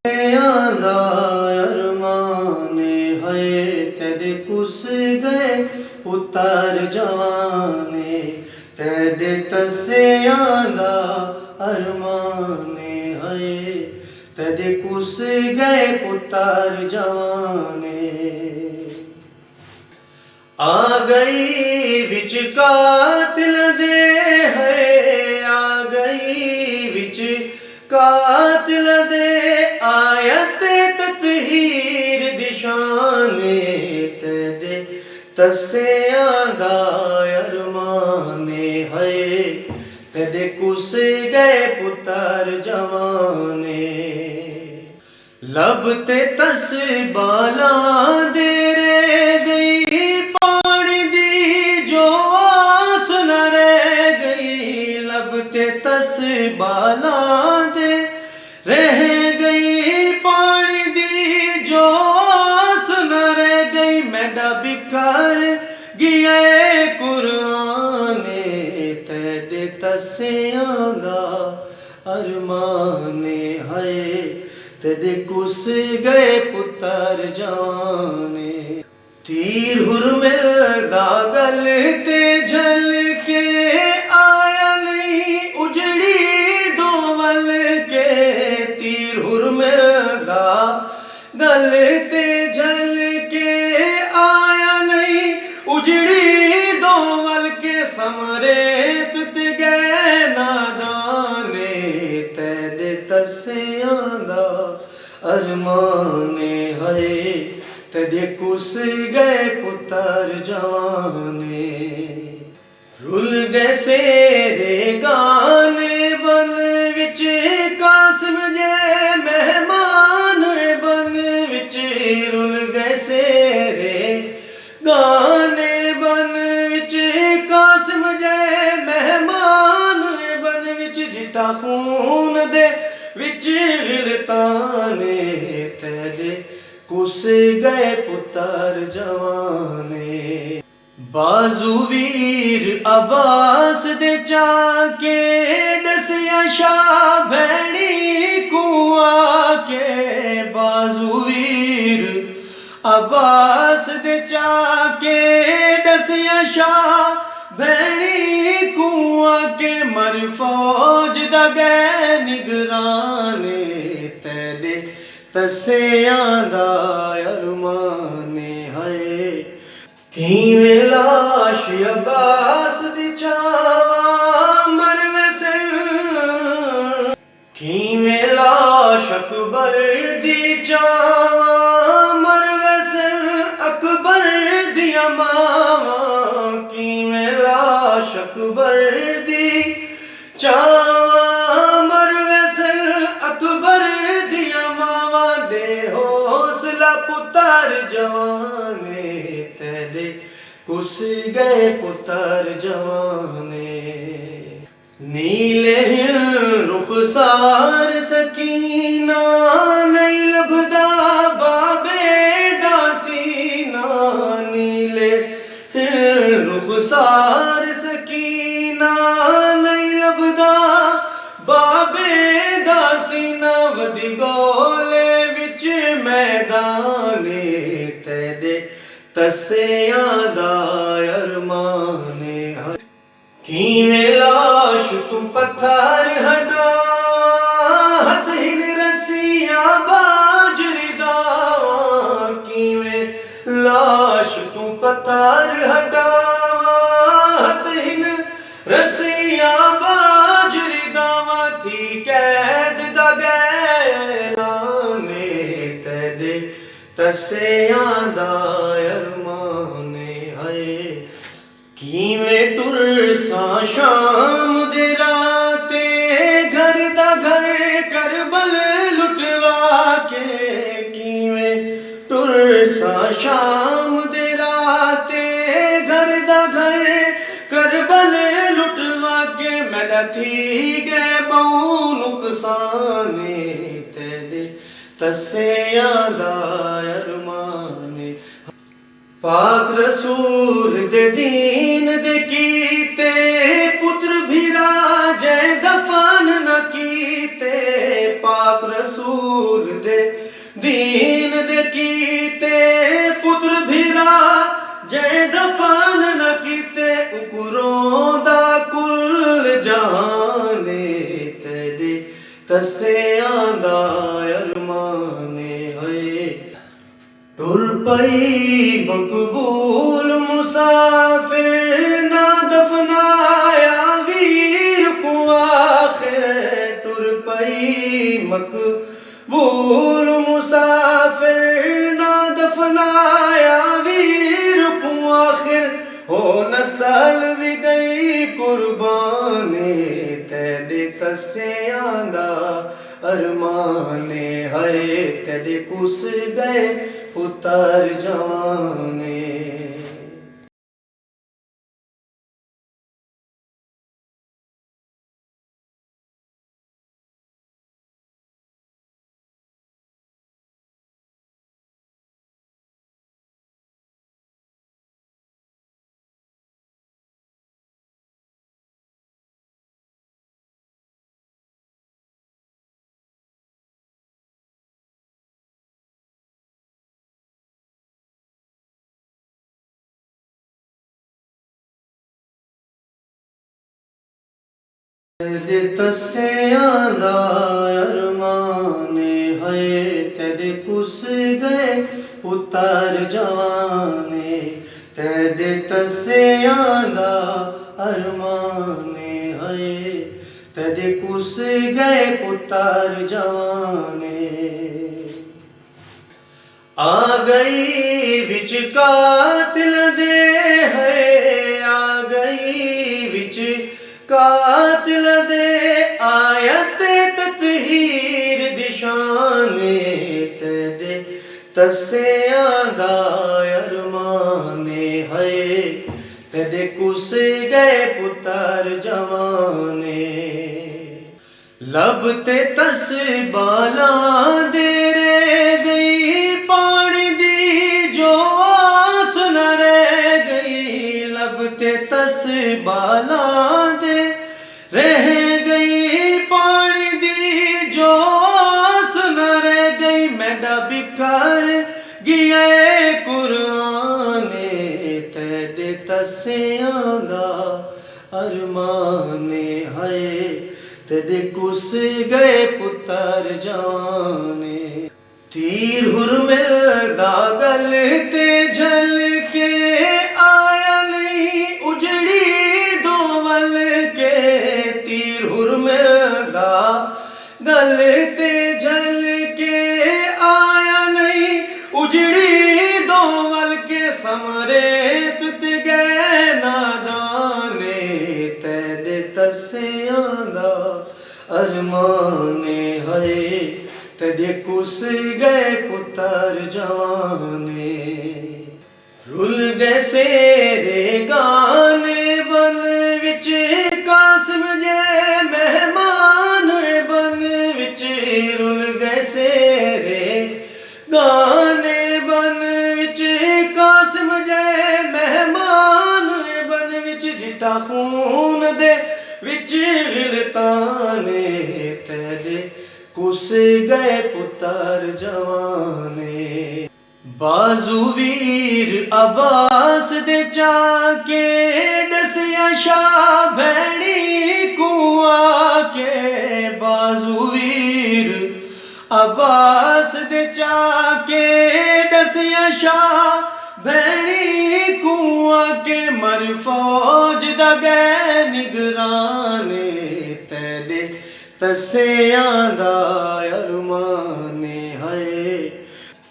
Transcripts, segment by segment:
आंदा अरमाने है तेरे कुस गए पुत्र जवाने तेरे तसे आंदा अरमाने है तेरे कुस गए पुत्र जवाने आ गई विच कातिल दे है आ गई विच कातिल दे आयत ततहीर दिशाने तेरे तसे आंदा अरमाने है तेरे कुस गए पुत्र जवाने लब ते तस बाला दे रे गई पानी दी जो आस न रह गई लब ते तस बाला दे रह गई पानी दी जो आस न रह गई मैडा बिकार गया कुराने तेरे तसे आंदा अरमाने है तेरे कुस गए पुत्र जाने तीर हुरमिल दागल ते झल के आया नहीं उजड़ी दोवल के तीर हुरमिल दागल ते झल के आया नहीं उजड़ी दोवल के समरेत ते गए नादाने तेरे तसे आंदा अरमाने है तेरे कुस गए पुत्र जवाने रुल गए सेरे गाने बन विच कासिम जे मेहमान बन विच रुल गए सेरे गाने बन विच कासिम जे मेहमान बन विच डिटा खून दे विच गिलताने तेरे कुस गए पुत्र जवाने बाजू वीर अब्बास दे चाके दसिया शाह भैणी कुआ के बाजू वीर अब्बास दे चाके दसिया शाह भैणी कुआ के मर फौज दा गए निगराने तेरे तसे आंदा अरमाने है किवें लाश अब्बास दी चावा मरवे सिर किवें लाश अकबर दी चावा मरवे सिर अकबर दिया मावा किवें लाश अकबर दी चावा मरवे सिर अकबर दिया मावा दे हौसला पुत्र जवाने तेरे कुस गए पुत्र जवाने नीले रुखसार सकीना नहीं लभदा बाबे दासीना नीले रुखसार सकीना नहीं लभदा बाबे दासीना वदी गोले विच मैदाने तेरे तसे आंदा अरमाने है किवें लाश तू पत्थर हटावा हथ हिन रसिया बाजरी दावा किवें लाश तू पत्थर हटावा हथ हिन रसिया बाजरी दावा थी कैद दा गैलाने तेरे तसे आंदा अरमाने है किवें टुरसा शाम दे राते घर दा घर करबल लुटवा के किवें टुरसा शाम दे राते घर दा घर करबल लुटवा के मैदा थी गए बहु नुकसाने तेरे तसे आंदा अरमाने पाक रसूल दे दीन दे कीते पुत्र भी राजे दफन न कीते पाक रसूल दे दे कीते पुत्र भीरा जै दफन न कीते उकरों दा कुल जहाने तेरे तस्सियां दा अरमाने है टुर पई मकबूल मुसाफिर ना दफनाया वीर को आखिर टुर पई मकबूल मुसाफिर ना दफनाया वीर को आखिर हो नस्ल भी गई कुर्बाने तेरे तस्सियां दा अरमाने है तेरे कुस गए पुत्र जवाने तेरे तस्सियां दा अरमाने है तेरे कुस गए पुत्र जवाने तेरे तस्सियां दा अरमाने है तेरे कुस गए पुत्र जवाने आ गई विच कातिल दे है आ गई विच कातिल दे आयत ततहीर दिशाने तेरे तस्सियां दा अरमाने है तेरे कुस गए पुत्र जवाने लब ते तस्बाला दे रे गई पानी दी जो आस न रह गई लब ते तस्बाला दे रह गई पानी दी जो आस न रह गई मैडा बिखर गया कुराने तेरे तस्सियां दा अरमाने है तेरे कुस गए पुत्र जवाने तीर हुरमिल दा गल ते झल के आया नहीं उजड़ी दो वल के तीर हुरमिल दा गल ते झल के आया नहीं उजड़ी दो वल के समरेत ते गए नादाने तेरे तस्सियां दा अरमाने है तेरे कुस गए पुत्र जवाने रुल गए सेरे गाने बन विच कासिम जे मेहमान बन विच रुल गए सेरे गाने बन विच कासिम जे मेहमान बन विच गिटा खून दे विच गिलताने तेरे कुस गए पुत्र जवाने बाजू वीर अब्बास दे चाके दसिया शाह भैणी कुआ के बाजू वीर अब्बास दे चाके दसिया शाह भैणी कुआ के मर फौज दा गए निगराने तेरे तस्सियां दा अरमाने है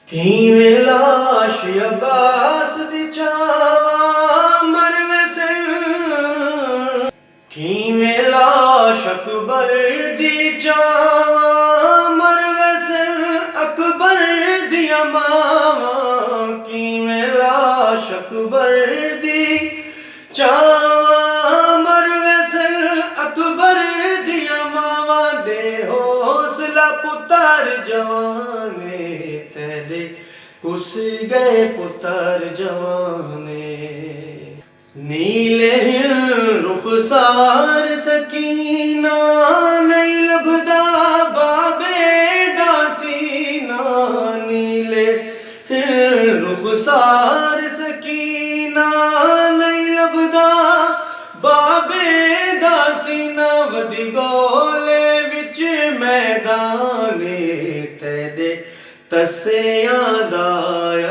किवें लाश अब्बास दी चावा मरवे सिर किवें लाश अकबर दी चावा मरवे सिर अकबर दिया मावा किवें लाश अकबर दी चावा मरवे सिर अकबर दिया मावा दे हौसला पुत्र जवाने तेरे कुस गए पुत्र जवाने नीले रुखसार सकीना नहीं लभदा बाबे दासीना नीले सार सकीना नहीं लभदा बाबे दा सीना वधी गोले विच मैदाने तेरे तस्सियां दा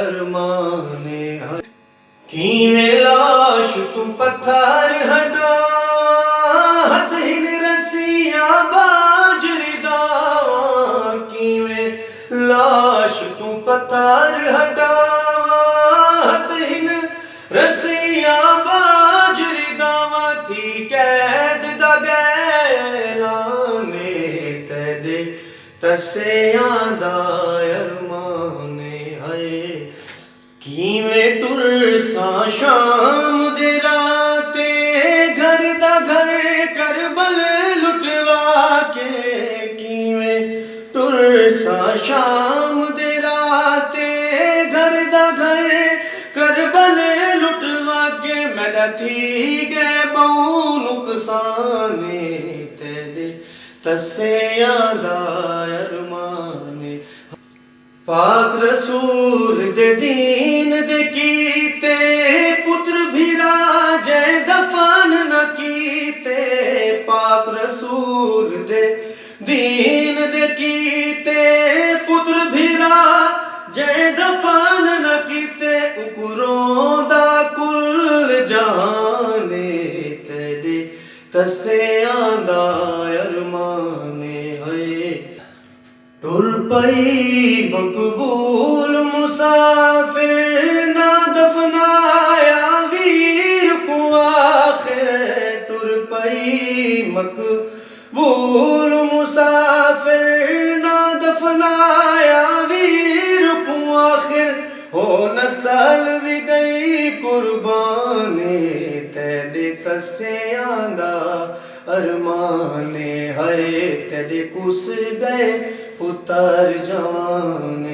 अरमाने किवें लाश तू पत्थर हटा हथ हिन रस्सियां बाजरी दा किवें लाश तू पत्थर हटा हथ हिन रस्सियां बाजरी दा थी कैद दा गैलाने तेरे तस्सियां दा अरमाने है किवें टुरसा शाम दे राते घर दा घर करबल लुटवा के किवें टुरसा शाम दे राते घर दा घर करबल लुटवा के मैडा थी गए बहु नुकसाने तेरे तस्सियां दा अरमाने पाक रसूल दे दीन दे कीते पुत्र भी राजे दफन न कीते पाक रसूल दे दीन दे कीते पुत्र भी राजे दफन न कीते उकरों दा कुल जहाने तेरे तस्सियां दा अरमाने है टुर पई मकबूल मुसाफिर ना दफनाया वीर को आखिर टुर पई मकबूल मुसाफिर ना दफनाया वीर को आखिर हो नस्ल भी गई कुर्बाने तेरे तस्सियां दा अरमाने है तेरे कुस गए पुत्र जवान